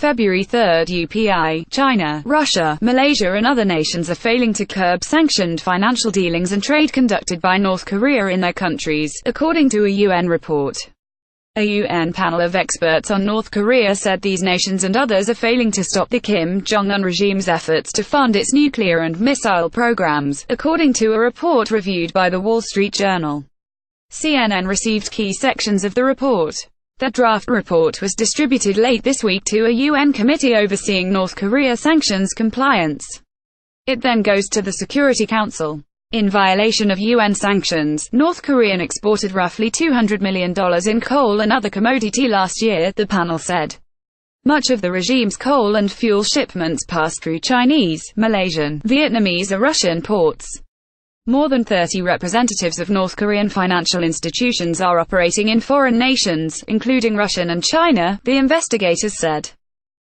February 3. UPI, China, Russia, Malaysia and other nations are failing to curb sanctioned financial dealings and trade conducted by North Korea in their countries, according to a UN report. A UN panel of experts on North Korea said these nations and others are failing to stop the Kim Jong Un regime's efforts to fund its nuclear and missile programs, according to a report reviewed by The Wall Street Journal. CNN received key sections of the report. The draft report was distributed late this week to a UN committee overseeing North Korea sanctions compliance. It then goes to the Security Council. In violation of UN sanctions, North Korea exported roughly $200 million in coal and other commodity last year, the panel said. Much of the regime's coal and fuel shipments passed through Chinese, Malaysian, Vietnamese or Russian ports. More than 30 representatives of North Korean financial institutions are operating in foreign nations, including Russia and China, the investigators said.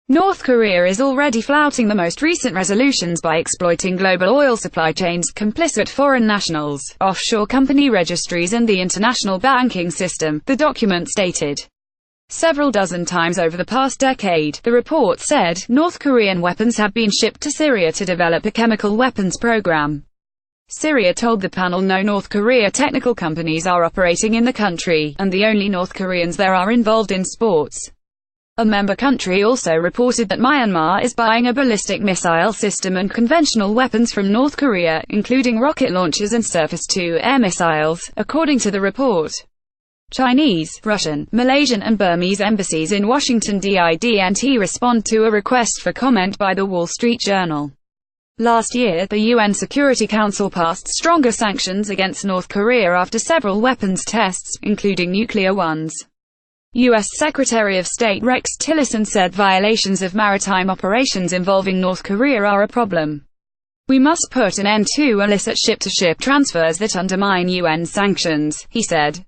North Korea is already flouting the most recent resolutions by exploiting global oil supply chains, complicit foreign nationals, offshore company registries and the international banking system, the document stated. Several dozen times over the past decade, the report said, North Korean weapons have been shipped to Syria to develop a chemical weapons program. Syria told the panel no North Korea technical companies are operating in the country, and the only North Koreans there are involved in sports. A member country also reported that Myanmar is buying a ballistic missile system and conventional weapons from North Korea, including rocket launchers and surface-to-air missiles, according to the report. Chinese, Russian, Malaysian and Burmese embassies in Washington didn't respond to a request for comment by The Wall Street Journal. Last year, the UN Security Council passed stronger sanctions against North Korea after several weapons tests, including nuclear ones. U.S. Secretary of State Rex Tillerson said violations of maritime operations involving North Korea are a problem. We must put an end to illicit ship-to-ship transfers that undermine UN sanctions, he said.